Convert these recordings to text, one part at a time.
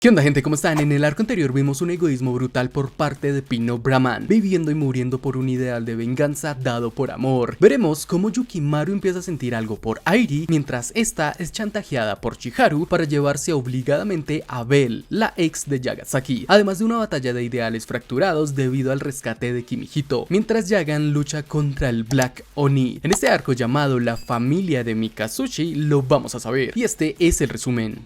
¿Qué onda, gente? ¿Cómo están? En el arco anterior vimos un egoísmo brutal por parte de Pino Brahman, viviendo y muriendo por un ideal de venganza dado por amor. Veremos cómo Yukimaru empieza a sentir algo por Airi, mientras esta es chantajeada por Chiharu para llevarse obligadamente a Bell, la ex de Yagasaki, además de una batalla de ideales fracturados debido al rescate de Kimihito, mientras Yagan lucha contra el Black Oni. En este arco llamado La Familia de Mikazuchi lo vamos a saber, y este es el resumen.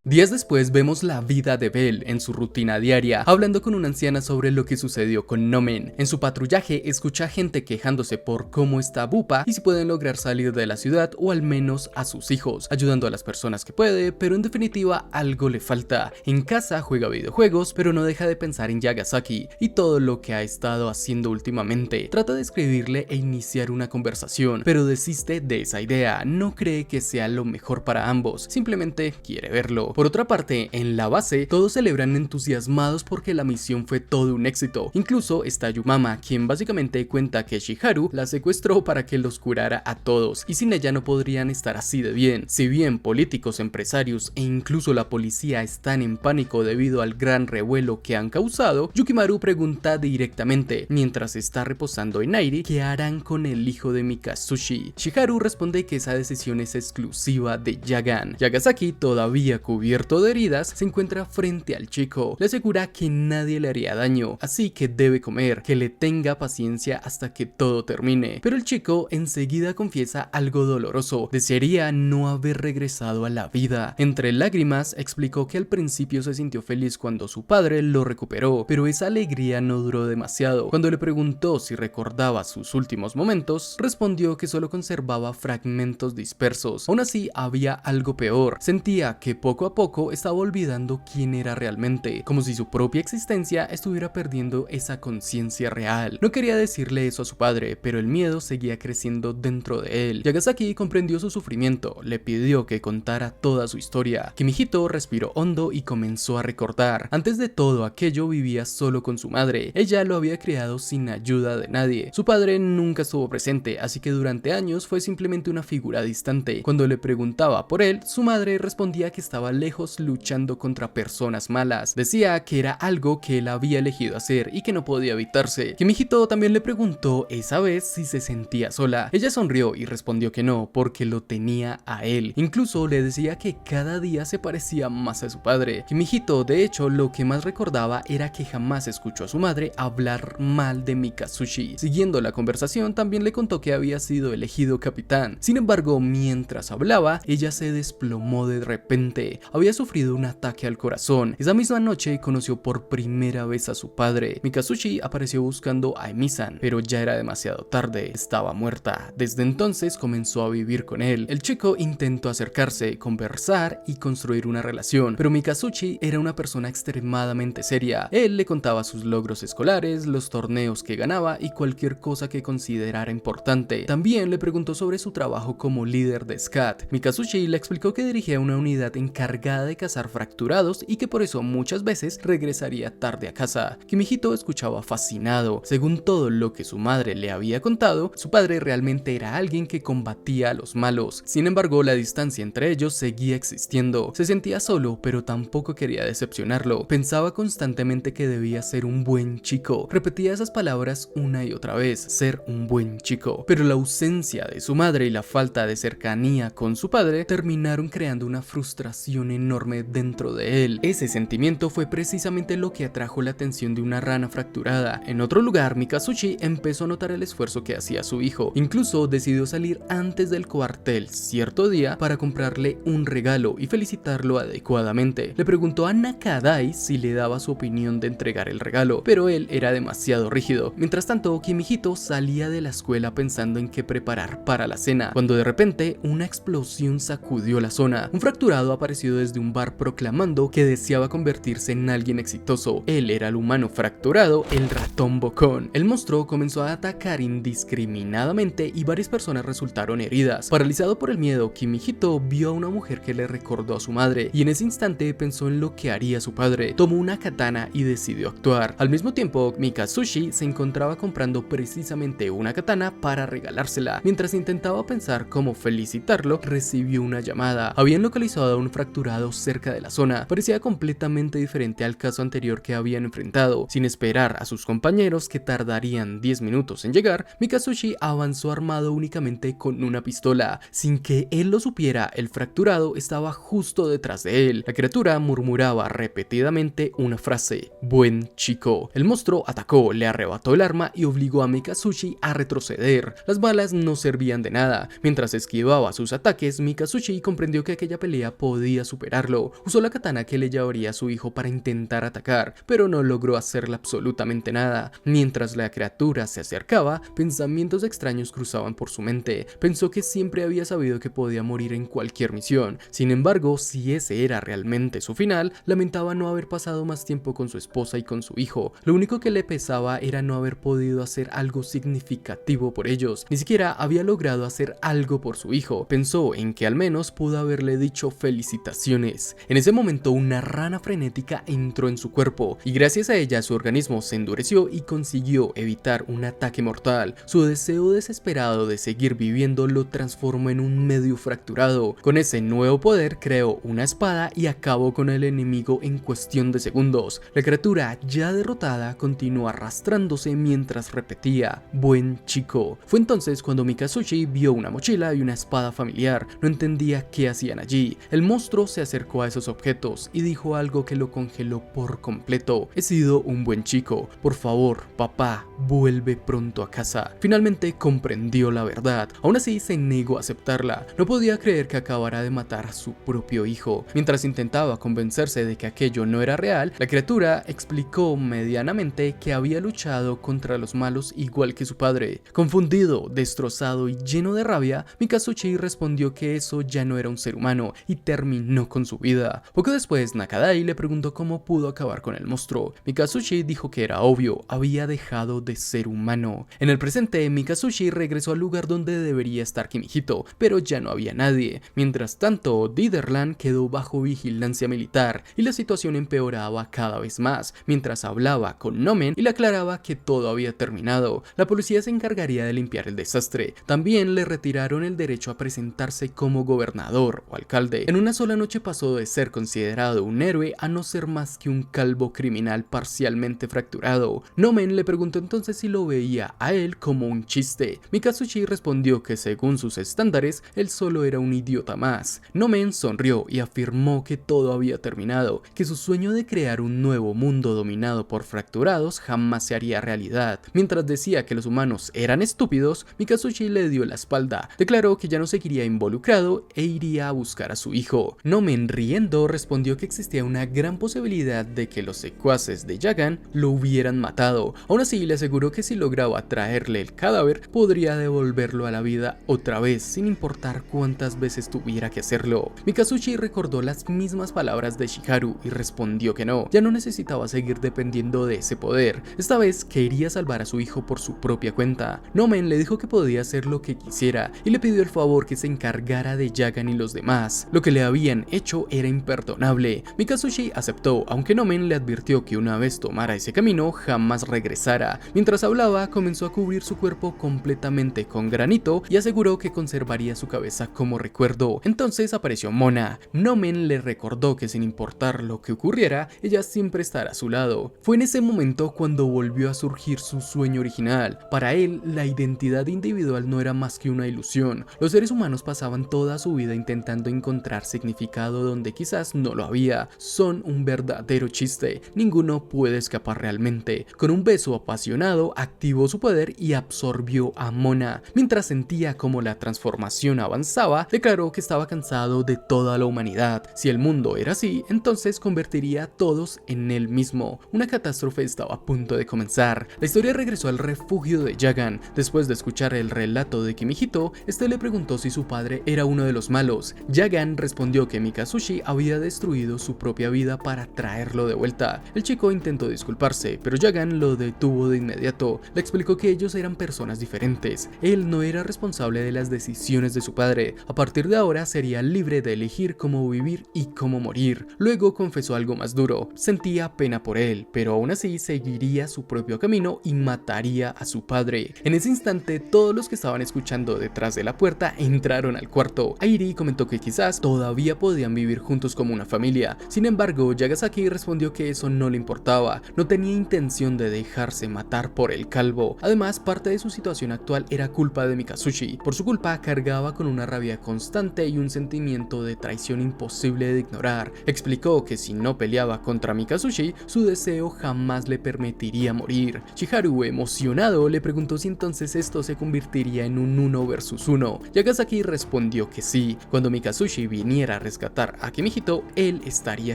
Días después vemos la vida de Bell en su rutina diaria, hablando con una anciana sobre lo que sucedió con Nomen. En su patrullaje escucha gente quejándose por cómo está Bupa y si pueden lograr salir de la ciudad o al menos a sus hijos, ayudando a las personas que puede, pero en definitiva algo le falta. En casa juega videojuegos, pero no deja de pensar en Yagasaki y todo lo que ha estado haciendo últimamente. Trata de escribirle e iniciar una conversación, pero desiste de esa idea, no cree que sea lo mejor para ambos, simplemente quiere verlo. Por otra parte, en la base, todos celebran entusiasmados porque la misión fue todo un éxito. Incluso está Yumama, quien básicamente cuenta que Chiharu la secuestró para que los curara a todos, y sin ella no podrían estar así de bien. Si bien políticos, empresarios e incluso la policía están en pánico debido al gran revuelo que han causado, Yukimaru pregunta directamente, mientras está reposando en Airi, ¿qué harán con el hijo de Mikazuchi? Chiharu responde que esa decisión es exclusiva de Yagan. Yagasaki, todavía cubierto de heridas, se encuentra frente al chico. Le asegura que nadie le haría daño, así que debe comer, que le tenga paciencia hasta que todo termine. Pero el chico enseguida confiesa algo doloroso: desearía no haber regresado a la vida. Entre lágrimas explicó que al principio se sintió feliz cuando su padre lo recuperó, pero esa alegría no duró demasiado. Cuando le preguntó si recordaba sus últimos momentos, respondió que solo conservaba fragmentos dispersos. Aún así había algo peor: sentía que poco a poco estaba olvidando quién era realmente, como si su propia existencia estuviera perdiendo esa conciencia real. No quería decirle eso a su padre, pero el miedo seguía creciendo dentro de él. Yagasaki comprendió su sufrimiento, le pidió que contara toda su historia. Kimihito respiró hondo y comenzó a recordar. Antes de todo aquello vivía solo con su madre. Ella lo había criado sin ayuda de nadie. Su padre nunca estuvo presente, así que durante años fue simplemente una figura distante. Cuando le preguntaba por él, su madre respondía que estaba lejos luchando contra personas malas. Decía que era algo que él había elegido hacer y que no podía evitarse. Kimihito también le preguntó esa vez si se sentía sola. Ella sonrió y respondió que no, porque lo tenía a él. Incluso le decía que cada día se parecía más a su padre. Kimihito, de hecho, lo que más recordaba era que jamás escuchó a su madre hablar mal de Mikazuchi. Siguiendo la conversación, también le contó que había sido elegido capitán. Sin embargo, mientras hablaba, ella se desplomó de repente. Había sufrido un ataque al corazón. Esa misma noche conoció por primera vez a su padre. Mikazuchi apareció buscando a Emi-san, pero ya era demasiado tarde, estaba muerta. Desde entonces comenzó a vivir con él. El chico intentó acercarse, conversar y construir una relación, pero Mikazuchi era una persona extremadamente seria. Él le contaba sus logros escolares, los torneos que ganaba y cualquier cosa que considerara importante. También le preguntó sobre su trabajo como líder de SCAT. Mikazuchi le explicó que dirigía una unidad encargada de cazar fracturados y que por eso muchas veces regresaría tarde a casa. Kimihito escuchaba fascinado. Según todo lo que su madre le había contado, su padre realmente era alguien que combatía a los malos. Sin embargo, la distancia entre ellos seguía existiendo. Se sentía solo, pero tampoco quería decepcionarlo. Pensaba constantemente que debía ser un buen chico. Repetía esas palabras una y otra vez: ser un buen chico. Pero la ausencia de su madre y la falta de cercanía con su padre terminaron creando una frustración enorme dentro de él. Ese sentimiento fue precisamente lo que atrajo la atención de una rana fracturada. En otro lugar, Mikazuchi empezó a notar el esfuerzo que hacía su hijo. Incluso decidió salir antes del cuartel cierto día para comprarle un regalo y felicitarlo adecuadamente. Le preguntó a Nakadai si le daba su opinión de entregar el regalo, pero él era demasiado rígido. Mientras tanto, Kimihito salía de la escuela pensando en qué preparar para la cena, cuando de repente una explosión sacudió la zona. Un fracturado apareció desde un bar proclamando que deseaba convertirse en alguien exitoso. Él era el humano fracturado, el ratón bocón. El monstruo comenzó a atacar indiscriminadamente y varias personas resultaron heridas. Paralizado por el miedo, Kimihito vio a una mujer que le recordó a su madre y en ese instante pensó en lo que haría su padre. Tomó una katana y decidió actuar. Al mismo tiempo, Mikatsushi se encontraba comprando precisamente una katana para regalársela. Mientras intentaba pensar cómo felicitarlo, recibió una llamada. Habían localizado a un fracturado cerca de la zona. Parecía completamente diferente al caso anterior que habían enfrentado. Sin esperar a sus compañeros, que tardarían 10 minutos en llegar, Mikatsushi avanzó armado únicamente con una pistola. Sin que él lo supiera, el fracturado estaba justo detrás de él. La criatura murmuraba repetidamente una frase: buen chico. El monstruo atacó, le arrebató el arma y obligó a Mikatsushi a retroceder. Las balas no servían de nada. Mientras esquivaba sus ataques, Mikatsushi comprendió que aquella pelea podía superarlo. Usó la katana que le llevaría a su hijo para intentar atacar, pero no logró hacerle absolutamente nada. Mientras la criatura se acercaba, pensamientos extraños cruzaban por su mente. Pensó que siempre había sabido que podía morir en cualquier misión. Sin embargo, si ese era realmente su final, lamentaba no haber pasado más tiempo con su esposa y con su hijo. Lo único que le pesaba era no haber podido hacer algo significativo por ellos. Ni siquiera había logrado hacer algo por su hijo. Pensó en que al menos pudo haberle dicho felicitaciones. En ese momento, una rana frenética entró en su cuerpo y gracias a ella su organismo se endureció y consiguió evitar un ataque mortal. Su deseo desesperado de seguir viviendo lo transformó en un medio fracturado. Con ese nuevo poder creó una espada y acabó con el enemigo en cuestión de segundos. La criatura, ya derrotada, continuó arrastrándose mientras repetía: buen chico. Fue entonces cuando Mikatsushi vio una mochila y una espada familiar. No entendía qué hacían allí. El monstruo se acercó a esos objetos y dijo algo que lo congeló por completo: he sido un buen chico. Por favor, papá, vuelve pronto a casa. Finalmente comprendió la verdad. Aún así se negó a aceptarla. No podía creer que acabara de matar a su propio hijo. Mientras intentaba convencerse de que aquello no era real, la criatura explicó medianamente que había luchado contra los malos igual que su padre. Confundido, destrozado y lleno de rabia, Mikatsushi respondió que eso ya no era un ser humano y terminó con su vida. Poco después, Nakadai le preguntó cómo pudo acabar con el monstruo. Mikatsushi dijo que era obvio: había dejado de ser humano. En el presente, Mikatsushi regresó al lugar donde debería estar Kimihito, pero ya no había nadie. Mientras tanto, Diderland quedó bajo vigilancia militar y la situación empeoraba cada vez más. Mientras hablaba con Nomen y le aclaraba que todo había terminado, la policía se encargaría de limpiar el desastre. También le retiraron el derecho a presentarse como gobernador o alcalde. En una sola noche pasó de ser considerado un héroe a no ser más que un calvo criminal parcialmente fracturado. Nomen le preguntó entonces si lo veía a él como un chiste. Mikatsushi respondió que según sus estándares, él solo era un idiota más. Nomen sonrió y afirmó que todo había terminado, que su sueño de crear un nuevo mundo dominado por fracturados jamás se haría realidad. Mientras decía que los humanos eran estúpidos, Mikatsushi le dio la espalda. Declaró que ya no seguiría involucrado e iría a buscar a su hijo. Nomen, riendo, respondió que existía una gran posibilidad de que los secuaces de Jagan lo hubieran matado. Aún así, le aseguró que si lograba traerle el cadáver, podría devolverlo a la vida otra vez, sin importar cuántas veces tuviera que hacerlo. Mikatsushi recordó las mismas palabras de Shiharu y respondió que no, ya no necesitaba seguir dependiendo de ese poder. Esta vez quería salvar a su hijo por su propia cuenta. Nomen le dijo que podía hacer lo que quisiera y le pidió el favor que se encargara de Jagan y los demás. Lo que le habían hecho era imperdonable. Mikatsushi aceptó, aunque Nomen le advirtió que una vez tomara ese camino jamás regresara. Mientras hablaba, comenzó a cubrir su cuerpo completamente con granito y aseguró que conservaría su cabeza como recuerdo. Entonces apareció Mona. Nomen le recordó que sin importar lo que ocurriera, ella siempre estará a su lado. Fue en ese momento cuando volvió a surgir su sueño original. Para él, la identidad individual no era más que una ilusión. Los seres humanos pasaban toda su vida intentando encontrar significado donde quizás no lo había. Son un verdadero chiste. Ninguno puede escapar realmente. Con un beso apasionado, activó su poder y absorbió a Mona. Mientras sentía como la transformación avanzaba, declaró que estaba cansado de toda la humanidad. Si el mundo era así, entonces convertiría a todos en él mismo. Una catástrofe estaba a punto de comenzar. La historia regresó al refugio de Jagan. Después de escuchar el relato de Kimihito, este le preguntó si su padre era uno de los malos. Jagan respondió que Mikazushi había destruido su propia vida para traerlo de vuelta. El chico intentó disculparse, pero Jagan lo detuvo de inmediato. Le explicó que ellos eran personas diferentes. Él no era responsable de las decisiones de su padre. A partir de ahora sería libre de elegir cómo vivir y cómo morir. Luego confesó algo más duro. Sentía pena por él, pero aún así seguiría su propio camino y mataría a su padre. En ese instante, todos los que estaban escuchando detrás de la puerta entraron al cuarto. Airi comentó que quizás todavía podían vivir juntos como una familia. Sin embargo, Yagasaki respondió que eso no le importaba. No tenía intención de dejarse matar por el calvo. Además, parte de su situación actual era culpa de Mikazushi. Por su culpa, cargaba con una rabia constante y un sentimiento de traición imposible de ignorar. Explicó que si no peleaba contra Mikazushi, su deseo jamás le permitiría morir. Shiharu, emocionado, le preguntó si entonces esto se convertiría en un 1 versus 1. Yagasaki respondió que sí. Cuando Mikazushi viniera a rescatar a Kimihito, él estaría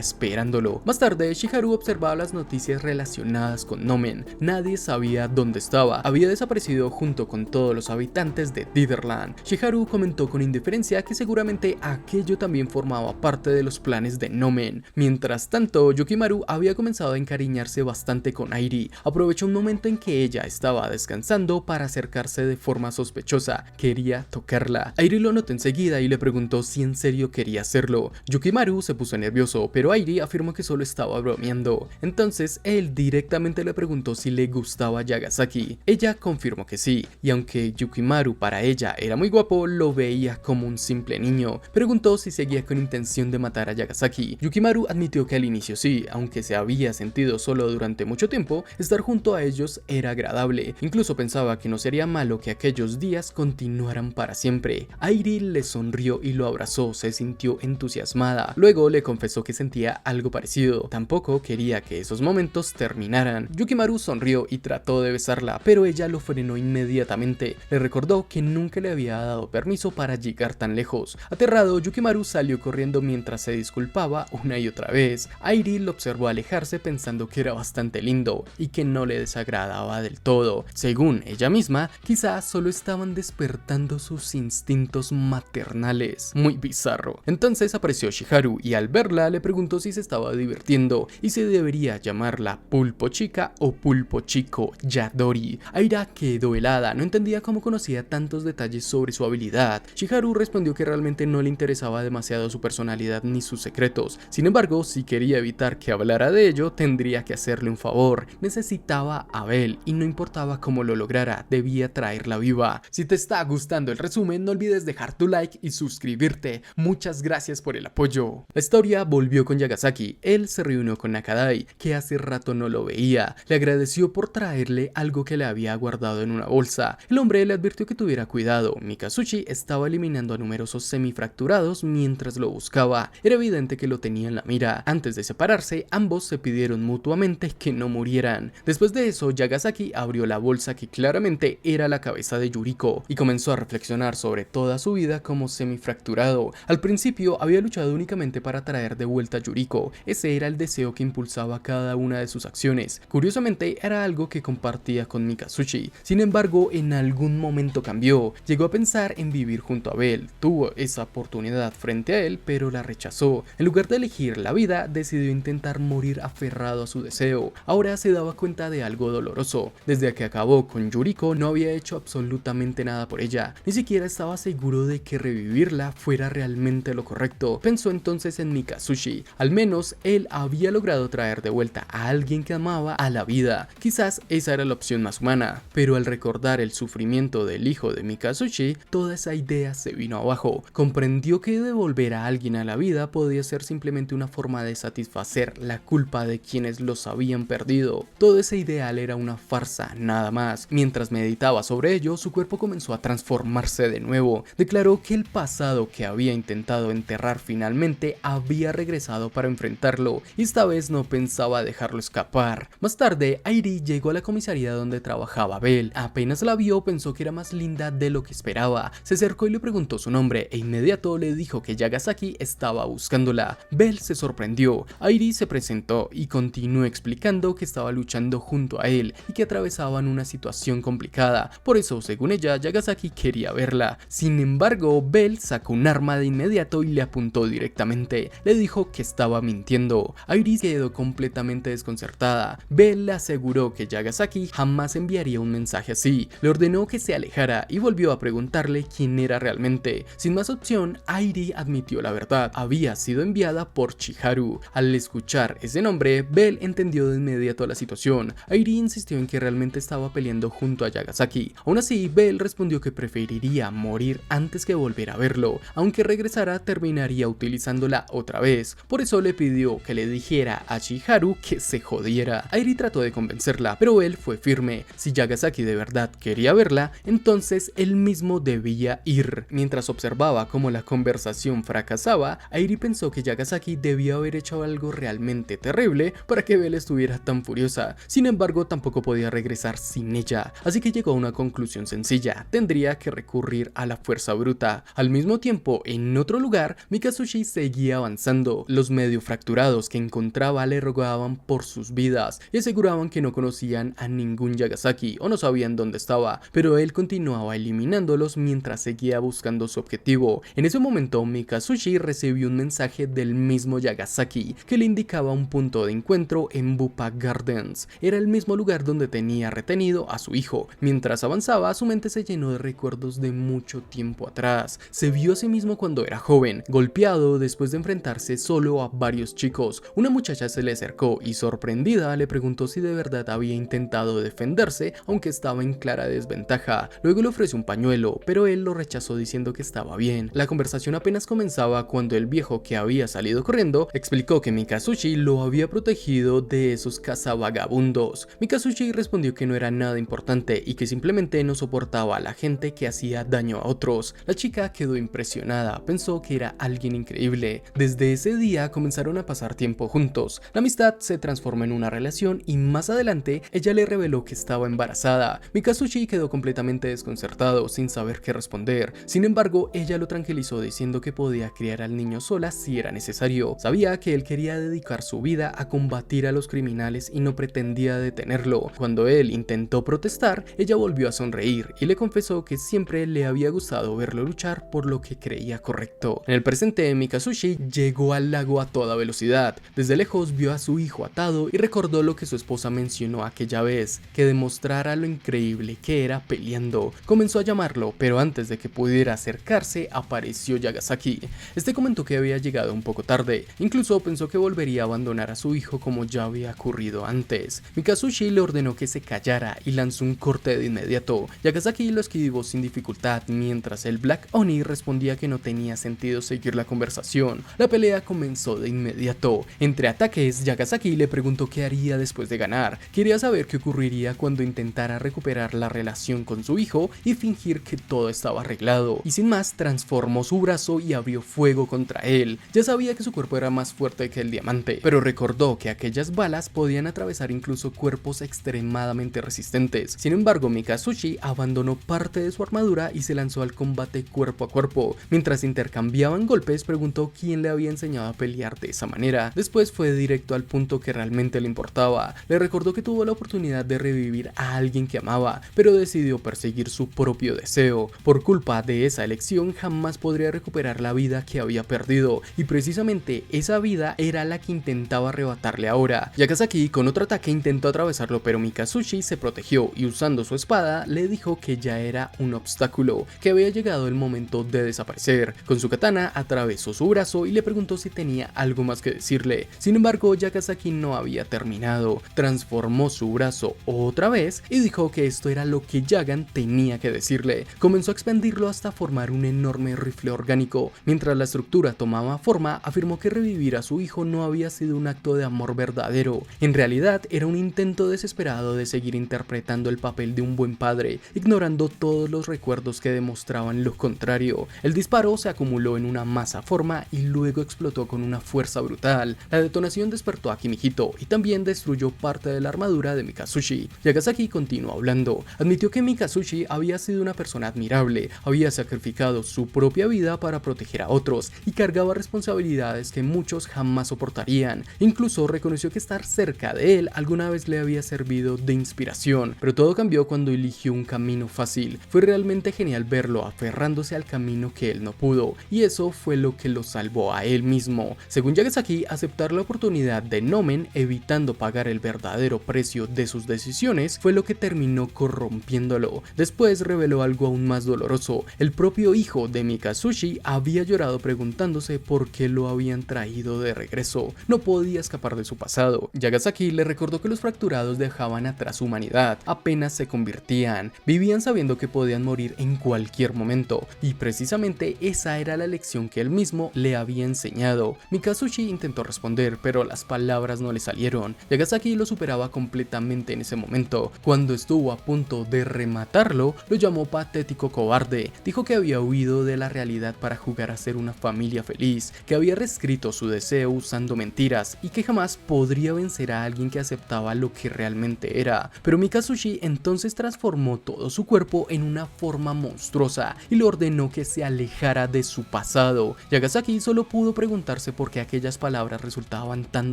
esperándolo. Más tarde, Shiharu observaba las noticias relacionadas con Nomen. Nadie sabía dónde estaba. Había desaparecido junto con todos los habitantes de Ditherland. Shiharu comentó con indiferencia que seguramente aquello también formaba parte de los planes de Nomen. Mientras tanto, Yukimaru había comenzado a encariñarse bastante con Airi. Aprovechó un momento en que ella estaba descansando para acercarse de forma sospechosa. Quería tocarla. Airi lo notó enseguida y le preguntó si en serio quería hacerlo. Yukimaru se puso nervioso, pero Airi afirmó que solo estaba bromeando. Entonces él directamente le preguntó si le gustaba Yagasaki. Ella confirmó que sí, y aunque Yukimaru para ella era muy guapo, lo veía como un simple niño. Preguntó si seguía con intención de matar a Yagasaki. Yukimaru admitió que al inicio sí, aunque se había sentido solo durante mucho tiempo, estar junto a ellos era agradable. Incluso pensaba que no sería malo que aquellos días continuaran para siempre. Airi le sonrió y lo abrazó, se sintió entusiasmada. Luego le confesó que sentía algo parecido. Tampoco quería que esos momentos terminaran. Yukimaru sonrió y trató de besarla, pero ella lo frenó inmediatamente. Le recordó que nunca le había dado permiso para llegar tan lejos. Aterrado, Yukimaru salió corriendo mientras se disculpaba una y otra vez. Airi lo observó alejarse pensando que era bastante lindo y que no le desagradaba del todo. Según ella misma, quizás solo estaban despertando sus instintos maternales. Muy bizarro. Entonces apareció Shiharu y al verla le preguntó si se estaba divirtiendo y si debería llamarla Pulpo Chica o Pulpo Chico Yadori. Aira quedó helada, no entendía cómo conocía tantos detalles sobre su habilidad. Shiharu respondió que realmente no le interesaba demasiado su personalidad ni sus secretos. Sin embargo, si quería evitar que hablara de ello, tendría que hacerle un favor. Necesitaba a Belle y no importaba cómo lo lograra, debía traerla viva. Si te está gustando el resumen, no olvides dejar tu like y suscribirte. Muchas gracias por el apoyo. La historia volvió con Yagasaki. Él se reunió con Nakadai, que hace rato no lo veía. Le agradeció por traerle algo que le había guardado en una bolsa. El hombre le advirtió que tuviera cuidado. Mikazushi estaba eliminando a numerosos semifracturados mientras lo buscaba. Era evidente que lo tenía en la mira. Antes de separarse, ambos se pidieron mutuamente que no murieran. Después de eso, Yagasaki abrió la bolsa que claramente era la cabeza de Yuriko y comenzó a reflexionar sobre toda su vida como semifracturado. Al principio había luchado únicamente para traer de vuelta a Yuriko. Ese era el deseo que impulsaba cada una de sus acciones. Curiosamente, era algo que compartía con Mikazushi. Sin embargo, en algún momento cambió. Llegó a pensar en vivir junto a Belle. Tuvo esa oportunidad frente a él, pero la rechazó. En lugar de elegir la vida, decidió intentar morir aferrado a su deseo. Ahora se daba cuenta de algo doloroso. Desde que acabó con Yuriko, no había hecho absolutamente nada por ella. Ni siquiera estaba seguro de que revivirla fuera realmente lo correcto. Pensó entonces en Mikazushi. Al menos él había logrado traer de vuelta a alguien que amaba a la vida. Quizás esa era la opción más humana. Pero al recordar el sufrimiento del hijo de Mikazushi, toda esa idea se vino abajo. Comprendió que devolver a alguien a la vida podía ser simplemente una forma de satisfacer la culpa de quienes los habían perdido. Todo ese ideal era una farsa, nada más. Mientras meditaba sobre ello, su cuerpo comenzó a transformarse de nuevo. Declaró que el pasado que había intentado enterrar finalmente había regresado para enfrentarlo, y esta vez no pensaba dejarlo escapar. Más tarde, Airi llegó a la comisaría donde trabajaba Belle. Apenas la vio, pensó que era más linda de lo que esperaba. Se acercó y le preguntó su nombre, e inmediato le dijo que Yagasaki estaba buscándola. Belle se sorprendió. Airi se presentó y continuó explicando que estaba luchando junto a él y que atravesaban una situación complicada. Por eso, según ella, Yagasaki quería verla. Sin embargo, Belle sacó un arma de inmediato y le apuntó preguntó directamente, le dijo que estaba mintiendo. Iris quedó completamente desconcertada. Bell le aseguró que Yagasaki jamás enviaría un mensaje así, le ordenó que se alejara y volvió a preguntarle quién era realmente. Sin más opción, Airi admitió la verdad, había sido enviada por Chiharu. Al escuchar ese nombre, Bell entendió de inmediato la situación. Airi insistió en que realmente estaba peleando junto a Yagasaki. Aún así, Bell respondió que preferiría morir antes que volver a verlo. Aunque regresara, terminaría utilizándola otra vez. Por eso le pidió que le dijera a Chiharu que se jodiera. Airi trató de convencerla, pero él fue firme. Si Yagasaki de verdad quería verla, entonces él mismo debía ir. Mientras observaba cómo la conversación fracasaba, Airi pensó que Yagasaki debía haber hecho algo realmente terrible para que Bell estuviera tan furiosa. Sin embargo, tampoco podía regresar sin ella, así que llegó a una conclusión sencilla: tendría que recurrir a la fuerza bruta. Al mismo tiempo, en otro lugar, Mikazuchi seguía avanzando. Los medio fracturados que encontraba le rogaban por sus vidas y aseguraban que no conocían a ningún Yagasaki o no sabían dónde estaba, pero él continuaba eliminándolos mientras seguía buscando su objetivo. En ese momento, Mikazuchi recibió un mensaje del mismo Yagasaki que le indicaba un punto de encuentro en Bupa Gardens. Era el mismo lugar donde tenía retenido a su hijo. Mientras avanzaba, su mente se llenó de recuerdos de mucho tiempo atrás. Se vio a sí mismo cuando era joven, golpeado después de enfrentarse solo a varios chicos. Una muchacha se le acercó y, sorprendida, le preguntó si de verdad había intentado defenderse, aunque estaba en clara desventaja. Luego le ofreció un pañuelo, pero él lo rechazó diciendo que estaba bien. La conversación apenas comenzaba cuando el viejo, que había salido corriendo, explicó que Mikazuchi lo había protegido de esos cazavagabundos. Mikazuchi respondió que no era nada importante y que simplemente no soportaba a la gente que hacía daño a otros. La chica quedó impresionada, pensó que era alguien increíble. Desde ese día comenzaron a pasar tiempo juntos. La amistad se transformó en una relación y más adelante ella le reveló que estaba embarazada. Mikazuchi quedó completamente desconcertado, sin saber qué responder. Sin embargo, ella lo tranquilizó diciendo que podía criar al niño sola si era necesario. Sabía que él quería dedicar su vida a combatir a los criminales y no pretendía detenerlo. Cuando él intentó protestar, ella volvió a sonreír y le confesó que siempre le había gustado verlo luchar por lo que creía correcto. En el presente, Mikazuchi llegó al lago a toda velocidad. Desde lejos vio a su hijo atado y recordó lo que su esposa mencionó aquella vez, que demostrara lo increíble que era peleando. Comenzó a llamarlo, pero antes de que pudiera acercarse, apareció Yagasaki. Este comentó que había llegado un poco tarde, incluso pensó que volvería a abandonar a su hijo como ya había ocurrido antes. Mikazuchi le ordenó que se callara y lanzó un corte de inmediato. Yagasaki lo esquivó sin dificultad, mientras el Black Oni respondía que no tenía sentido seguir la conversación. La pelea comenzó de inmediato. Entre ataques, Yagasaki le preguntó qué haría después de ganar. Quería saber qué ocurriría cuando intentara recuperar la relación con su hijo y fingir que todo estaba arreglado. Y sin más, transformó su brazo y abrió fuego contra él. Ya sabía que su cuerpo era más fuerte que el diamante, pero recordó que aquellas balas podían atravesar incluso cuerpos extremadamente resistentes. Sin embargo, Mikazuchi abandonó parte de su armadura y se lanzó al combate cuerpo a cuerpo. Mientras intercambiaban golpes, preguntó quién le había enseñado a pelear de esa manera. Después fue directo al punto que realmente le importaba. Le recordó que tuvo la oportunidad de revivir a alguien que amaba, pero decidió perseguir su propio deseo. Por culpa de esa elección, jamás podría recuperar la vida que había perdido, y precisamente esa vida era la que intentaba arrebatarle ahora. Yagasaki con otro ataque intentó atravesarlo, pero Mikazuchi se protegió y, usando su espada, le dijo que ya era un obstáculo, que había llegado el momento de desaparecer. Con su katana atravesó su brazo y le preguntó si tenía algo más que decirle. Sin embargo, Yagasaki no había terminado. Transformó su brazo otra vez y dijo que esto era lo que Yagan tenía que decirle. Comenzó a expandirlo hasta formar un enorme rifle orgánico. Mientras la estructura tomaba forma, afirmó que revivir a su hijo no había sido un acto de amor verdadero. En realidad, era un intento desesperado de seguir interpretando el papel de un buen padre, ignorando todos los recuerdos que demostraban lo contrario. El disparo se acumuló en una masa forma y luego explotó con una fuerza brutal. La detonación despertó a Kimihito y también destruyó parte de la armadura de Mikazuchi. Yagasaki continuó hablando. Admitió que Mikazuchi había sido una persona admirable, había sacrificado su propia vida para proteger a otros y cargaba responsabilidades que muchos jamás soportarían. Incluso reconoció que estar cerca de él alguna vez le había servido de inspiración, pero todo cambió cuando eligió un camino fácil. Fue realmente genial verlo aferrándose al camino que él no pudo, y eso fue fue lo que lo salvó a él mismo. Según Yagasaki, aceptar la oportunidad de Nomen, evitando pagar el verdadero precio de sus decisiones, fue lo que terminó corrompiéndolo. Después reveló algo aún más doloroso: el propio hijo de Mikatsushi había llorado preguntándose por qué lo habían traído de regreso. No podía escapar de su pasado. Yagasaki le recordó que los fracturados dejaban atrás su humanidad, apenas se convertían, vivían sabiendo que podían morir en cualquier momento, y precisamente esa era la lección que él mismo le había enseñado. Mikatsushi intentó responder, pero las palabras no le salieron. Yagasaki lo superaba completamente en ese momento. Cuando estuvo a punto de rematarlo, lo llamó patético cobarde. Dijo que había huido de la realidad para jugar a ser una familia feliz, que había reescrito su deseo usando mentiras y que jamás podría vencer a alguien que aceptaba lo que realmente era. Pero Mikatsushi entonces transformó todo su cuerpo en una forma monstruosa y le ordenó que se alejara de su pasado. Yagasaki solo pudo preguntarse por qué aquellas palabras resultaban tan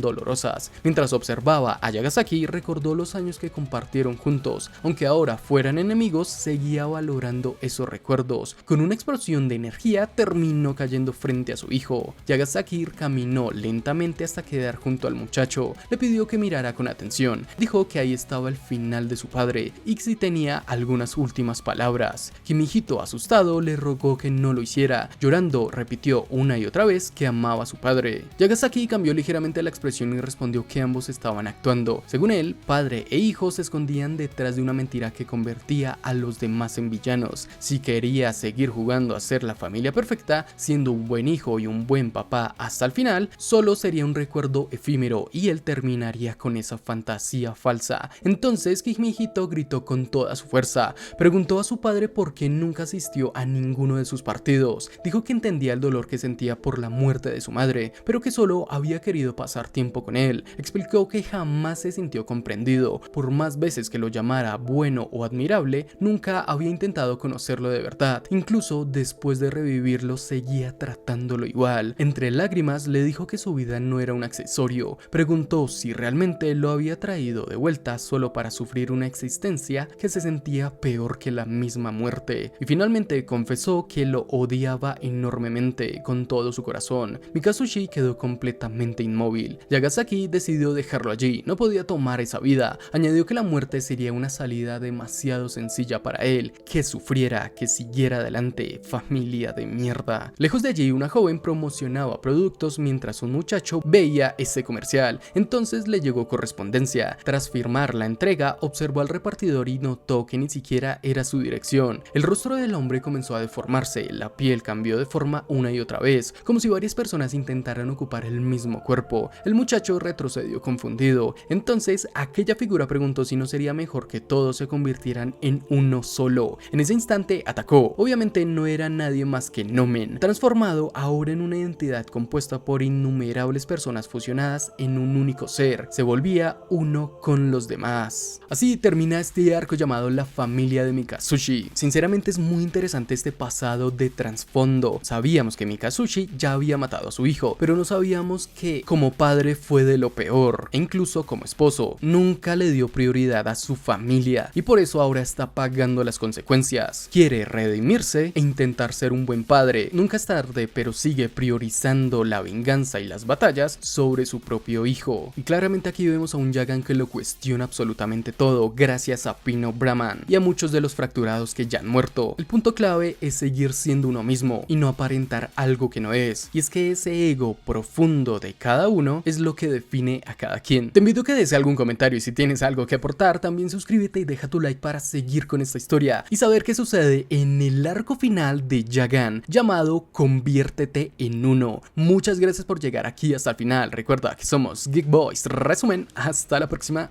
dolorosas. Mientras observaba a Yagasaki, recordó los años que compartieron juntos. Aunque ahora fueran enemigos, seguía valorando esos recuerdos. Con una explosión de energía, terminó cayendo frente a su hijo. Yagasaki caminó lentamente hasta quedar junto al muchacho. Le pidió que mirara con atención. Dijo que ahí estaba el final de su padre y que si tenía algunas últimas palabras. Kimihito, asustado, le rogó que no lo hiciera. Llorando, repitió una y otra vez que amaba a su padre. Yagasaki cambió ligeramente la expresión y respondió que ambos estaban actuando. Según él, padre e hijo se escondían detrás de una mentira que convertía a los demás en villanos. Si quería seguir jugando a ser la familia perfecta, siendo un buen hijo y un buen papá hasta el final, solo sería un recuerdo efímero y él terminaría con esa fantasía falsa. Entonces Kimihito gritó con toda su fuerza. Preguntó a su padre por qué nunca asistió a ninguno de sus partidos. Dijo que entendía el dolor que sentía por la muerte de su madre, pero que solo había querido pasar tiempo con él. Explicó que jamás se sintió comprendido. Por más veces que lo llamara bueno o admirable, nunca había intentado conocerlo de verdad. Incluso después de revivirlo, seguía tratándolo igual. Entre lágrimas le dijo que su vida no era un accesorio. Preguntó si realmente lo había traído de vuelta solo para sufrir una existencia que se sentía peor que la misma muerte. Y finalmente confesó que lo odiaba enormemente con todo su corazón. Mikatsushi quedó completamente inmóvil. Yagasaki decidió dejarlo allí. No podía tomar esa vida. Añadió que la muerte sería una salida demasiado sencilla para él. Que sufriera, que siguiera adelante. Familia de mierda. Lejos de allí, una joven promocionaba productos mientras un muchacho veía ese comercial. Entonces le llegó correspondencia. Tras firmar la entrega, observó al repartidor y notó que ni siquiera era su dirección. El rostro del hombre comenzó a deformarse. La piel cambió de forma una y otra vez, como si varias personas intentaran ocupar el mismo cuerpo. El muchacho retrocedió confundido. Entonces aquella figura preguntó si no sería mejor que todos se convirtieran en uno solo. En ese instante atacó. Obviamente no era nadie más que Nomen, transformado ahora en una entidad compuesta por innumerables personas fusionadas en un único ser. Se volvía uno con los demás. Así termina este arco llamado La familia de Mikatsushi. Sinceramente es muy interesante este pasado de trasfondo. Sabíamos que Mikatsushi ya había matado a su hijo, pero no sabíamos que como padre fue de lo peor, e incluso como esposo nunca le dio prioridad a su familia y por eso ahora está pagando las consecuencias. Quiere redimirse e intentar ser un buen padre. Nunca es tarde, pero sigue priorizando la venganza y las batallas sobre su propio hijo. Y claramente aquí vemos a un Yagan que lo cuestiona absolutamente todo gracias a Pino Brahman y a muchos de los fracturados que ya han muerto. El punto clave es seguir siendo uno mismo y no aparentar algo que no es. Y es que ese ego profundo de cada uno es lo que define a cada quien. Te invito a que des algún comentario y si tienes algo que aportar, también suscríbete y deja tu like para seguir con esta historia y saber qué sucede en el arco final de Yagan llamado Conviértete en uno. Muchas gracias por llegar aquí hasta el final. Recuerda que somos Geek Boys. Resumen, hasta la próxima.